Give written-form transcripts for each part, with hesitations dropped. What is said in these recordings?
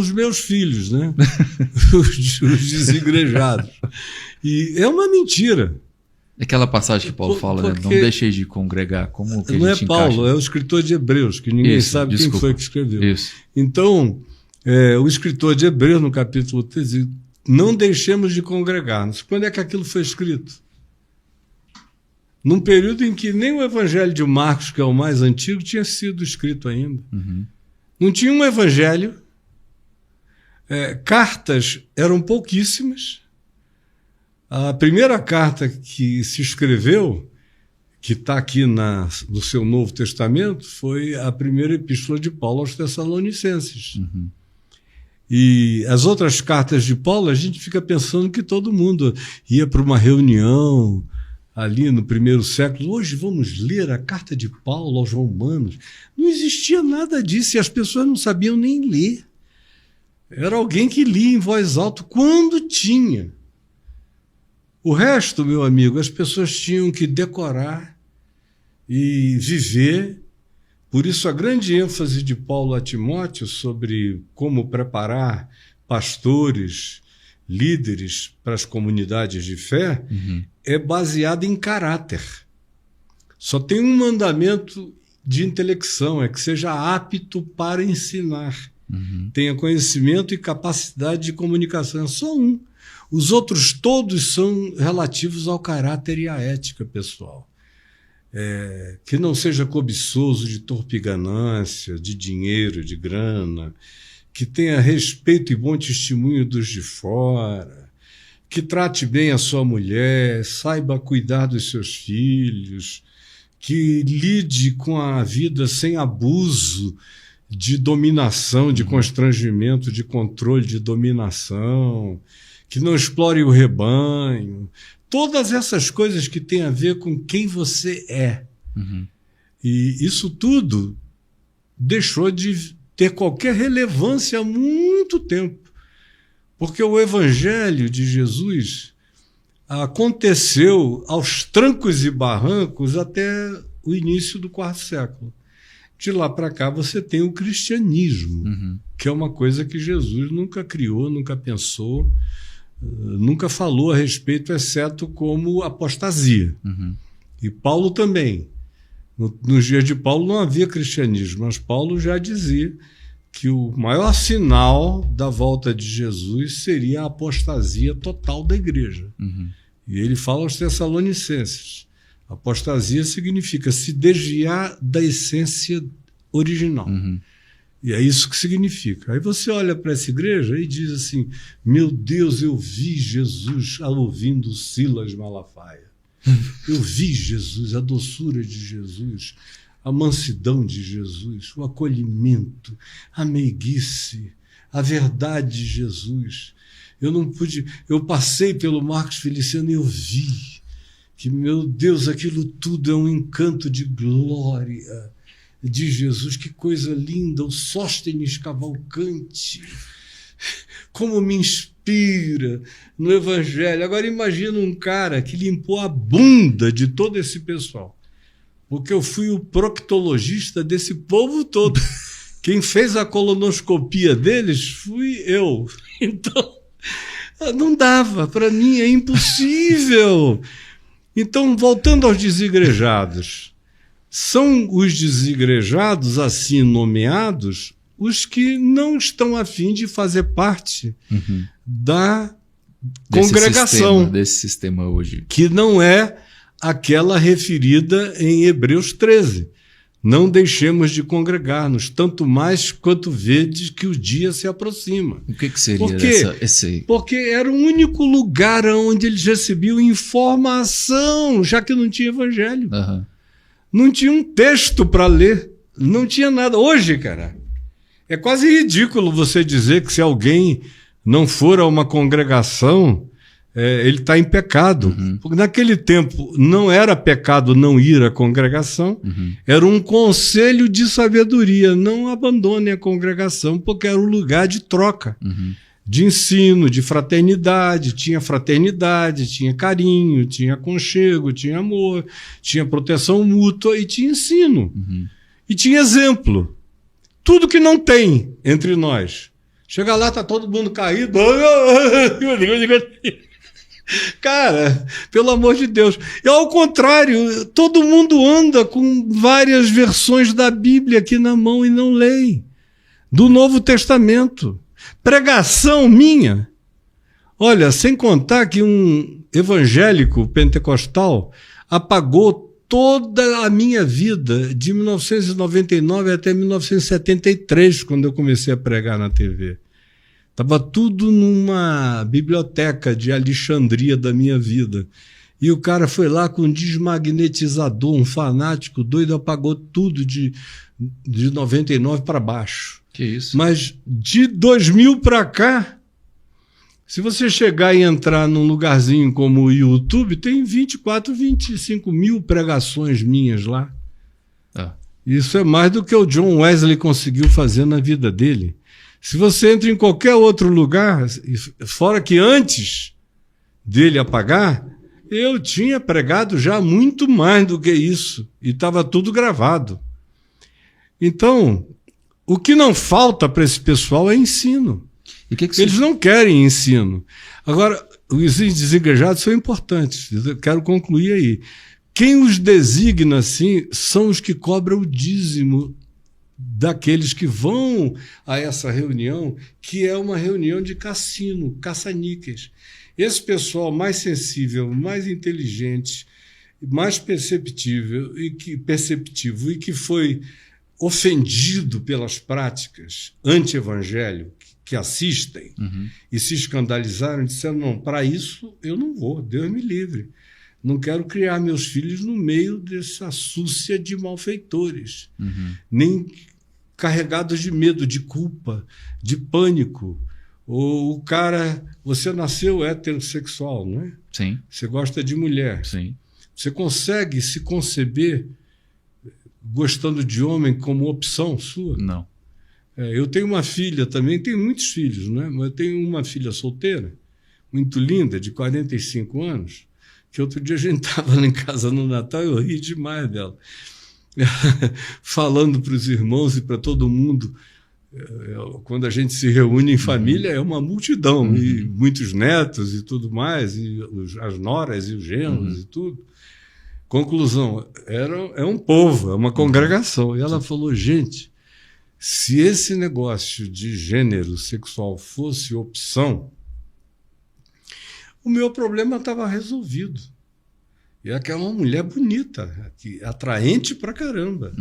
os meus filhos, né? os desigrejados. E é uma mentira. Aquela passagem que Paulo fala, né? Não deixei de congregar. Como que não a gente é Paulo, encaixa? É o escritor de Hebreus, que ninguém sabe quem foi que escreveu. Isso. Então, o escritor de Hebreus, no capítulo 13, não deixemos de congregar-nos. Quando é que aquilo foi escrito? Num período em que nem o Evangelho de Marcos, que é o mais antigo, tinha sido escrito ainda. Uhum. Não tinha um evangelho, cartas eram pouquíssimas. A primeira carta que se escreveu, que está aqui no seu Novo Testamento, foi a primeira epístola de Paulo aos Tessalonicenses. Uhum. E as outras cartas de Paulo, a gente fica pensando que todo mundo ia para uma reunião ali no primeiro século. Hoje vamos ler a carta de Paulo aos Romanos. Não existia nada disso e as pessoas não sabiam nem ler. Era alguém que lia em voz alta quando tinha. O resto, meu amigo, as pessoas tinham que decorar e viver. Por isso, a grande ênfase de Paulo a Timóteo sobre como preparar pastores, líderes para as comunidades de fé, é baseada em caráter. Só tem um mandamento de intelecção, é que seja apto para ensinar. Tenha conhecimento e capacidade de comunicação. É só um. Os outros todos são relativos ao caráter e à ética pessoal. Que não seja cobiçoso de torpe ganância, de dinheiro, de grana, que tenha respeito e bom testemunho dos de fora, que trate bem a sua mulher, saiba cuidar dos seus filhos, que lide com a vida sem abuso de dominação, de constrangimento, de controle, de dominação, que não explore o rebanho. Todas essas coisas que têm a ver com quem você é. E isso tudo deixou de ter qualquer relevância há muito tempo. Porque o Evangelho de Jesus aconteceu aos trancos e barrancos até o início do quarto século. De lá para cá você tem o cristianismo, que é uma coisa que Jesus nunca criou, nunca pensou, nunca falou a respeito, exceto como apostasia. E Paulo também. Nos dias de Paulo não havia cristianismo, mas Paulo já dizia que o maior sinal da volta de Jesus seria a apostasia total da igreja. E ele fala aos Tessalonicenses. Apostasia significa se desviar da essência original. E é isso que significa. Aí você olha para essa igreja e diz assim: meu Deus, eu vi Jesus ouvindo Silas Malafaia. Eu vi Jesus, a doçura de Jesus, a mansidão de Jesus, o acolhimento, a meiguice, a verdade de Jesus. Eu passei pelo Marcos Feliciano e eu vi que, meu Deus, aquilo tudo é um encanto de glória de Jesus. Que coisa linda, o Sóstenes Cavalcante, como me inspira no Evangelho. Agora imagina um cara que limpou a bunda de todo esse pessoal, porque eu fui o proctologista desse povo todo. Quem fez a colonoscopia deles fui eu. Então, não dava, para mim é impossível. Então, voltando aos desigrejados, são os desigrejados, assim nomeados, os que não estão a fim de fazer parte da congregação. Desse sistema hoje. Que não é aquela referida em Hebreus 13. Não deixemos de congregar-nos, tanto mais quanto vedes que o dia se aproxima. O que seria esse? Porque era o único lugar onde eles recebiam informação, já que não tinha evangelho. Não tinha um texto para ler, não tinha nada. Hoje, cara, é quase ridículo você dizer que se alguém não for a uma congregação, ele está em pecado. Porque naquele tempo não era pecado não ir à congregação, era um conselho de sabedoria. Não abandone a congregação, porque era um lugar de troca, de ensino, de fraternidade. Tinha fraternidade, tinha carinho, tinha aconchego, tinha amor, tinha proteção mútua e tinha ensino. E tinha exemplo. Tudo que não tem entre nós. Chega lá, tá todo mundo caído. Cara, pelo amor de Deus. E ao contrário, todo mundo anda com várias versões da Bíblia aqui na mão e não leem. Do Novo Testamento. Pregação minha. Olha, sem contar que um evangélico pentecostal apagou toda a minha vida de 1999 até 1973, quando eu comecei a pregar na TV. Estava tudo numa biblioteca de Alexandria da minha vida. E o cara foi lá com um desmagnetizador, um fanático doido, apagou tudo de 99 para baixo. Que isso? Mas de 2000 para cá, se você chegar e entrar num lugarzinho como o YouTube, tem 24, 25 mil pregações minhas lá. Isso é mais do que o John Wesley conseguiu fazer na vida dele. Se você entra em qualquer outro lugar, fora que antes dele apagar, eu tinha pregado já muito mais do que isso. E estava tudo gravado. Então, o que não falta para esse pessoal é ensino. Eles não querem ensino. Agora, os desigrejados são importantes. Eu quero concluir aí. Quem os designa assim são os que cobram o dízimo daqueles que vão a essa reunião, que é uma reunião de cassino, caça-níqueis. Esse pessoal mais sensível, mais inteligente, mais perceptivo e que foi ofendido pelas práticas anti-evangelho que assistem e se escandalizaram, disseram, não, para isso eu não vou, Deus me livre. Não quero criar meus filhos no meio dessa súcia de malfeitores, nem carregados de medo, de culpa, de pânico. Ou o cara, você nasceu heterossexual, não é? Sim. Você gosta de mulher. Sim. Você consegue se conceber gostando de homem como opção sua? Não. Eu tenho uma filha também, tenho muitos filhos, né? Mas eu tenho uma filha solteira, muito linda, de 45 anos, que outro dia a gente estava lá em casa no Natal e eu ri demais dela. Falando para os irmãos e para todo mundo, quando a gente se reúne em família, é uma multidão, e muitos netos e tudo mais, e as noras e os genros e tudo. Conclusão, é um povo, é uma congregação. E ela falou, gente, se esse negócio de gênero sexual fosse opção, o meu problema estava resolvido. E aquela uma mulher bonita, atraente pra caramba.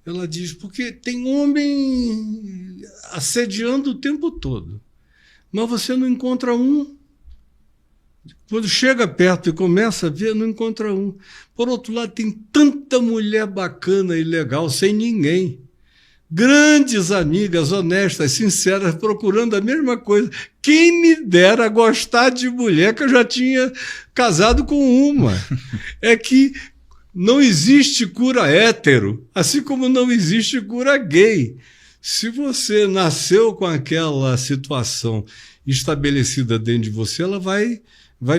Ela diz, porque tem homem assediando o tempo todo, mas você não encontra um. Quando chega perto e começa a ver, não encontra um. Por outro lado, tem tanta mulher bacana e legal, sem ninguém. Grandes amigas, honestas, sinceras, procurando a mesma coisa. Quem me dera gostar de mulher que eu já tinha casado com uma. É que não existe cura hétero, assim como não existe cura gay. Se você nasceu com aquela situação estabelecida dentro de você, ela vai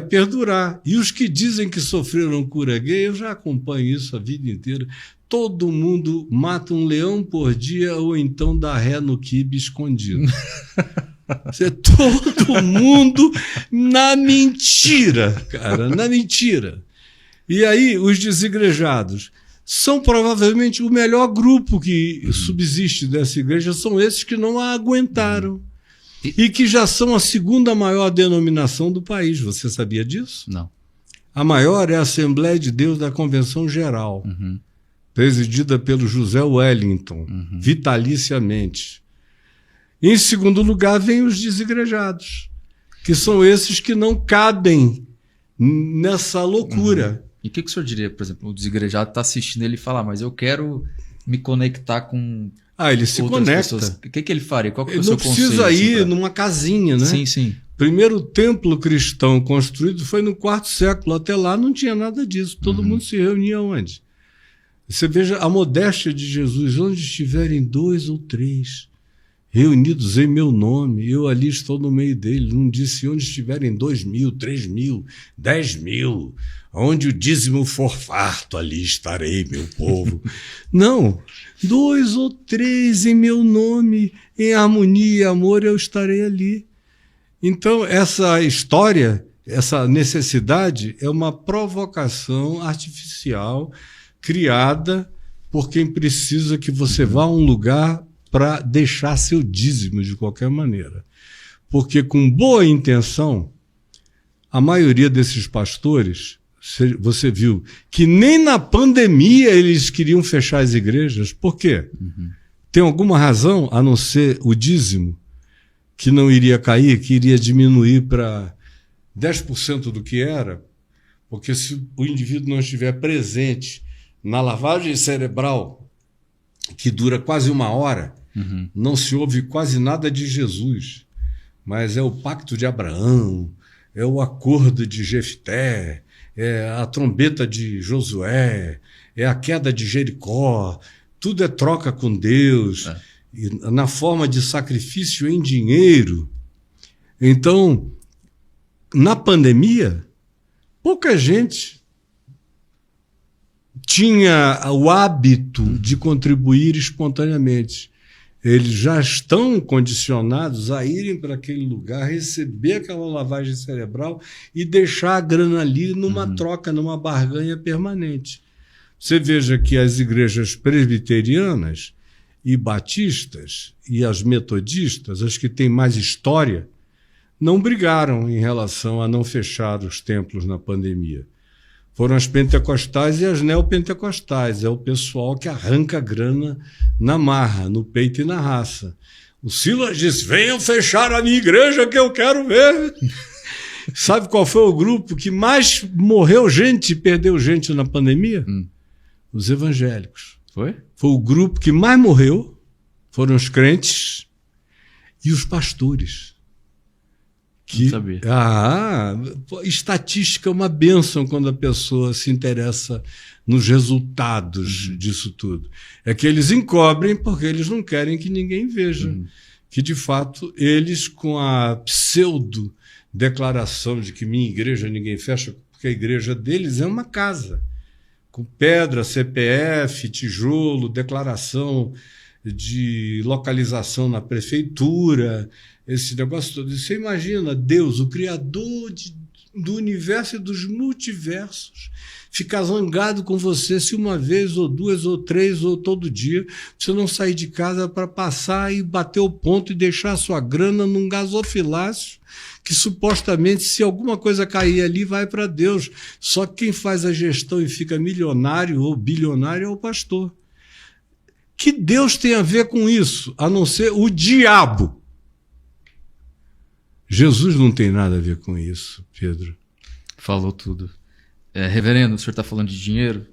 perdurar. E os que dizem que sofreram cura gay, eu já acompanho isso a vida inteira. Todo mundo mata um leão por dia ou então dá ré no quibe escondido. Todo mundo na mentira, cara, na mentira. E aí, os desigrejados são provavelmente o melhor grupo que subsiste dessa igreja, são esses que não a aguentaram. E que já são a segunda maior denominação do país. Você sabia disso? Não. A maior é a Assembleia de Deus da Convenção Geral, presidida pelo José Wellington, vitaliciamente. Em segundo lugar, vem os desigrejados, que são esses que não cabem nessa loucura. E o que o senhor diria, por exemplo, o desigrejado está assistindo ele e fala, mas eu quero me conectar com ele se conecta. Pessoas. O que ele faria? Qual que é o Ele seu não precisa conselho, ir assim, numa casinha, né? Sim, sim. Primeiro templo cristão construído foi no IV século. Até lá não tinha nada disso. Todo mundo se reunia onde? Você veja a modéstia de Jesus. Onde estiverem 2 ou 3 reunidos em meu nome, eu ali estou no meio dele. Não disse onde estiverem 2.000, 3.000, 10.000. onde o dízimo for farto, ali estarei, meu povo. Não, 2 ou 3 em meu nome, em harmonia e amor, eu estarei ali. Então, essa história, essa necessidade é uma provocação artificial criada por quem precisa que você vá a um lugar para deixar seu dízimo de qualquer maneira. Porque com boa intenção, a maioria desses pastores, você viu, que nem na pandemia eles queriam fechar as igrejas. Por quê? Tem alguma razão, a não ser o dízimo, que não iria cair, que iria diminuir para 10% do que era? Porque se o indivíduo não estiver presente na lavagem cerebral, que dura quase 1 hora, não se ouve quase nada de Jesus, mas é o pacto de Abraão, é o acordo de Jefté, é a trombeta de Josué, é a queda de Jericó, tudo é troca com Deus, e na forma de sacrifício em dinheiro. Então, na pandemia, pouca gente tinha o hábito de contribuir espontaneamente. Eles já estão condicionados a irem para aquele lugar, receber aquela lavagem cerebral e deixar a grana ali numa troca, numa barganha permanente. Você veja que as igrejas presbiterianas e batistas e as metodistas, as que têm mais história, não brigaram em relação a não fechar os templos na pandemia. Foram as pentecostais e as neopentecostais. É o pessoal que arranca grana na marra, no peito e na raça. O Silas disse, venham fechar a minha igreja que eu quero ver. Sabe qual foi o grupo que mais morreu gente e perdeu gente na pandemia? Os evangélicos. Foi? Foi o grupo que mais morreu, foram os crentes e os pastores. Não sabia. Estatística é uma bênção quando a pessoa se interessa nos resultados disso tudo. É que eles encobrem porque eles não querem que ninguém veja. Que, de fato, eles, com a pseudo-declaração de que minha igreja ninguém fecha, porque a igreja deles é uma casa, com pedra, CPF, tijolo, declaração de localização na prefeitura, esse negócio todo. Você imagina Deus, o Criador do universo e dos multiversos, ficar zangado com você se 1 vez, ou 2, ou 3, ou todo dia você não sair de casa para passar e bater o ponto e deixar a sua grana num gasofilácio que supostamente, se alguma coisa cair ali, vai para Deus. Só que quem faz a gestão e fica milionário ou bilionário é o pastor. Que Deus tem a ver com isso, a não ser o diabo? Jesus não tem nada a ver com isso, Pedro. Falou tudo. Reverendo, o senhor está falando de dinheiro,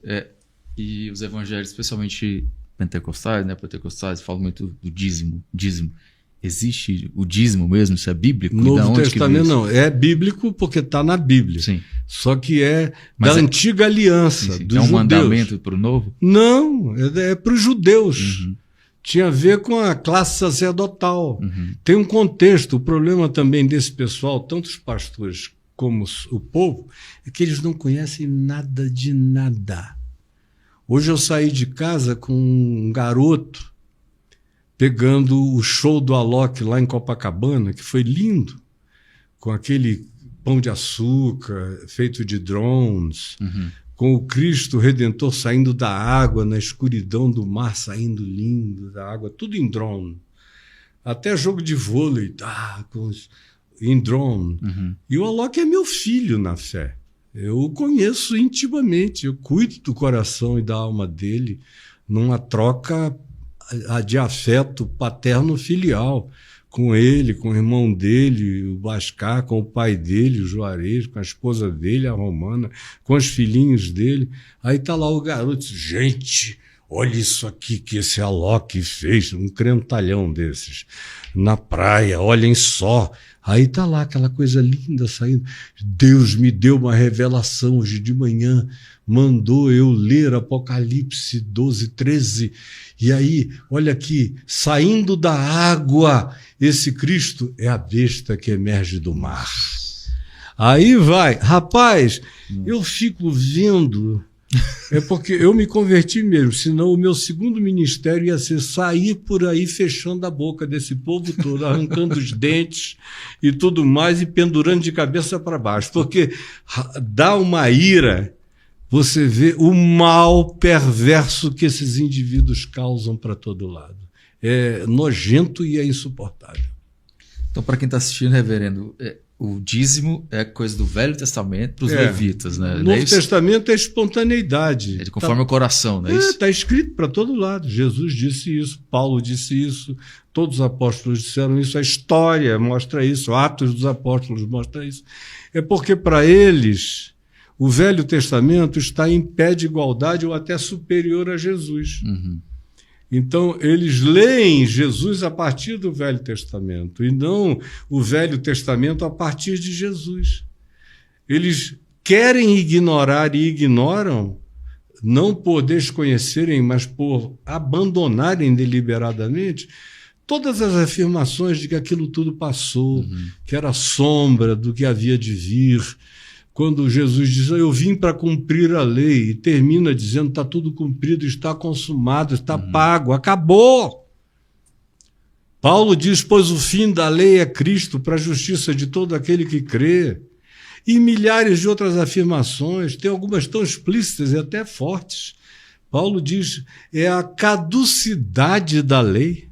e os evangelhos, especialmente pentecostais, né? Pentecostais falam muito do dízimo. Existe o dízimo mesmo? Isso é bíblico? Novo Testamento não. É bíblico porque está na Bíblia. Sim. Só que da antiga aliança, sim. dos judeus. É um mandamento para o novo? Não, é para os judeus. Tinha a ver com a classe sacerdotal. Tem um contexto. O problema também desse pessoal, tanto os pastores como o povo, é que eles não conhecem nada de nada. Hoje eu saí de casa com um garoto pegando o show do Alok lá em Copacabana, que foi lindo, com aquele pão de açúcar feito de drones, com o Cristo Redentor saindo da água, na escuridão do mar, saindo lindo da água, tudo em drone. Até jogo de vôlei, em drone. E o Alok é meu filho na fé. Eu o conheço intimamente, eu cuido do coração e da alma dele numa troca de afeto paterno-filial, com ele, com o irmão dele, o Bascar, com o pai dele, o Juarez, com a esposa dele, a Romana, com os filhinhos dele. Aí tá lá o garoto, gente, olha isso aqui que esse Alok fez, um crentalhão desses, na praia, olhem só. Aí tá lá aquela coisa linda saindo. Deus me deu uma revelação hoje de manhã, mandou eu ler Apocalipse 12, 13. E aí, olha aqui, saindo da água, esse Cristo é a besta que emerge do mar. Aí vai. Rapaz, eu fico vendo... É porque eu me converti mesmo, senão o meu segundo ministério ia ser sair por aí fechando a boca desse povo todo, arrancando os dentes e tudo mais e pendurando de cabeça para baixo. Porque dá uma ira, você vê o mal perverso que esses indivíduos causam para todo lado. É nojento e é insuportável. Então, para quem está assistindo, reverendo, o dízimo é coisa do Velho Testamento para os levitas, né? O Novo Testamento é espontaneidade. É conforme o coração, não é isso? Está escrito para todo lado. Jesus disse isso, Paulo disse isso, todos os apóstolos disseram isso, a história mostra isso, Atos dos Apóstolos mostra isso. É porque para eles o Velho Testamento está em pé de igualdade ou até superior a Jesus. Uhum. Então, eles leem Jesus a partir do Velho Testamento e não o Velho Testamento a partir de Jesus. Eles querem ignorar e ignoram, não por desconhecerem, mas por abandonarem deliberadamente todas as afirmações de que aquilo tudo passou, que era sombra do que havia de vir. Quando Jesus diz, eu vim para cumprir a lei, e termina dizendo, está tudo cumprido, está consumado, está pago, acabou. Paulo diz, pois o fim da lei é Cristo, para a justiça de todo aquele que crê. E milhares de outras afirmações, tem algumas tão explícitas e até fortes. Paulo diz, é a caducidade da lei,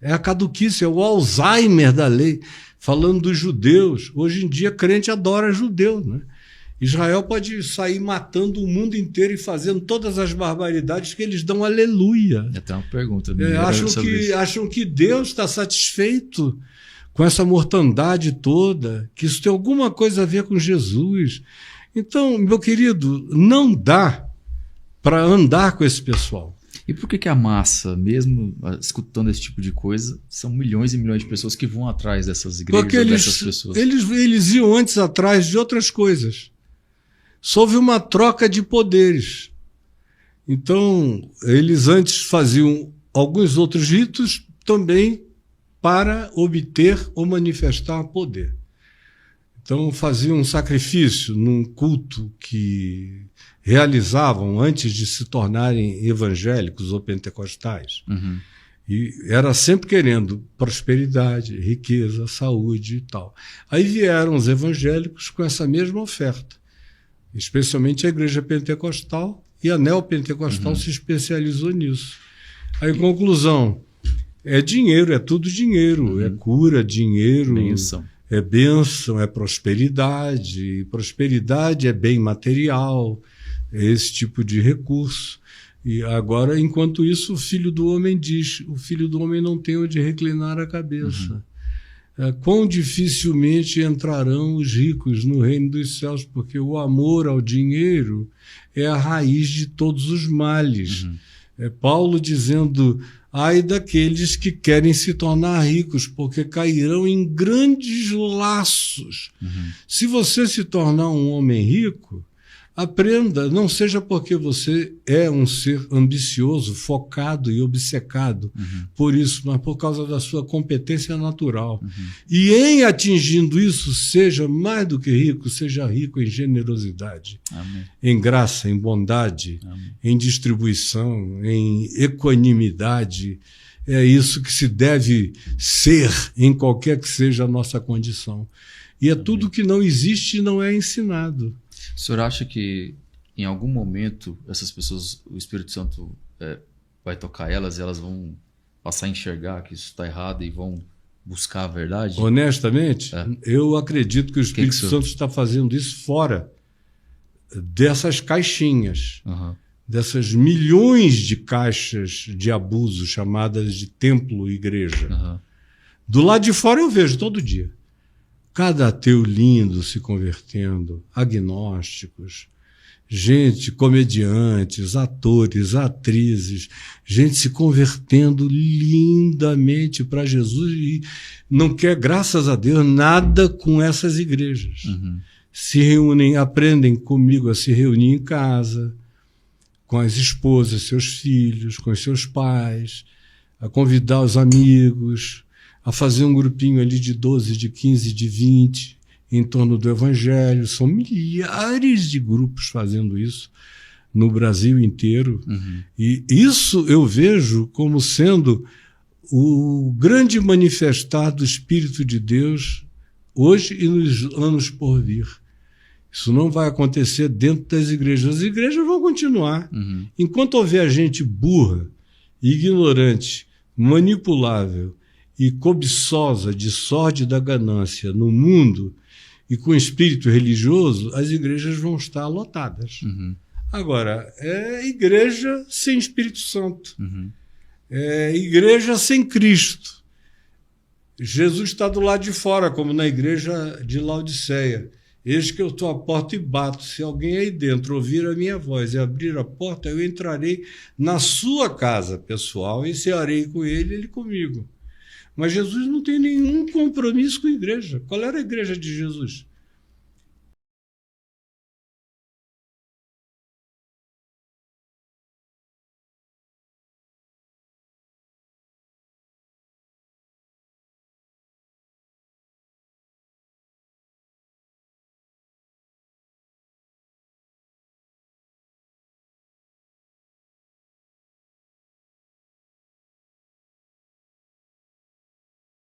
é a caduquice, é o Alzheimer da lei. Falando dos judeus, hoje em dia crente adora judeu, né? Israel pode sair matando o mundo inteiro e fazendo todas as barbaridades que eles dão aleluia. É até uma pergunta. Acham que Deus está satisfeito com essa mortandade toda, que isso tem alguma coisa a ver com Jesus. Então, meu querido, não dá para andar com esse pessoal. E por que a massa, mesmo escutando esse tipo de coisa, são milhões e milhões de pessoas que vão atrás dessas igrejas, porque dessas pessoas? Eles iam antes atrás de outras coisas. Houve uma troca de poderes. Então, eles antes faziam alguns outros ritos também para obter ou manifestar poder. Então, faziam um sacrifício num culto que realizavam antes de se tornarem evangélicos ou pentecostais. Uhum. E era sempre querendo prosperidade, riqueza, saúde e tal. Aí vieram os evangélicos com essa mesma oferta, especialmente a igreja pentecostal, e a neopentecostal se especializou nisso. Aí, conclusão, é dinheiro, é tudo dinheiro, é cura, dinheiro, bênção. É bênção, é prosperidade, prosperidade é bem material, é esse tipo de recurso. E agora, enquanto isso, o Filho do Homem diz, o Filho do Homem não tem onde reclinar a cabeça. Quão dificilmente entrarão os ricos no reino dos céus, porque o amor ao dinheiro é a raiz de todos os males. É Paulo dizendo, ai daqueles que querem se tornar ricos, porque cairão em grandes laços. Se você se tornar um homem rico, aprenda, não seja porque você é um ser ambicioso, focado e obcecado por isso, mas por causa da sua competência natural. E em atingindo isso, seja mais do que rico, seja rico em generosidade, Amém. Em graça, em bondade, Amém. Em distribuição, em equanimidade. É isso que se deve ser em qualquer que seja a nossa condição. E é tudo que não existe e não é ensinado. O senhor acha que em algum momento essas pessoas, o Espírito Santo vai tocar elas e elas vão passar a enxergar que isso está errado e vão buscar a verdade? Honestamente, eu acredito que o Espírito Santo está fazendo isso fora dessas caixinhas, dessas milhões de caixas de abuso chamadas de templo e igreja. Do lado de fora eu vejo todo dia. Cada ateu lindo se convertendo, agnósticos, gente, comediantes, atores, atrizes, gente se convertendo lindamente para Jesus e não quer, graças a Deus, nada com essas igrejas. Se reúnem, aprendem comigo a se reunir em casa, com as esposas, seus filhos, com os seus pais, a convidar os amigos, a fazer um grupinho ali de 12, de 15, de 20, em torno do Evangelho. São milhares de grupos fazendo isso no Brasil inteiro. E isso eu vejo como sendo o grande manifestar do Espírito de Deus hoje e nos anos por vir. Isso não vai acontecer dentro das igrejas. As igrejas vão continuar. Enquanto houver gente burra, ignorante, manipulável e cobiçosa de sorte da ganância no mundo e com espírito religioso, as igrejas vão estar lotadas. Agora, é igreja sem Espírito Santo. É igreja sem Cristo. Jesus está do lado de fora, como na igreja de Laodiceia. Eis que eu estou à porta e bato. Se alguém aí dentro ouvir a minha voz e abrir a porta, eu entrarei na sua casa pessoal e cearei com ele, ele comigo. Mas Jesus não tem nenhum compromisso com a igreja. Qual era a igreja de Jesus?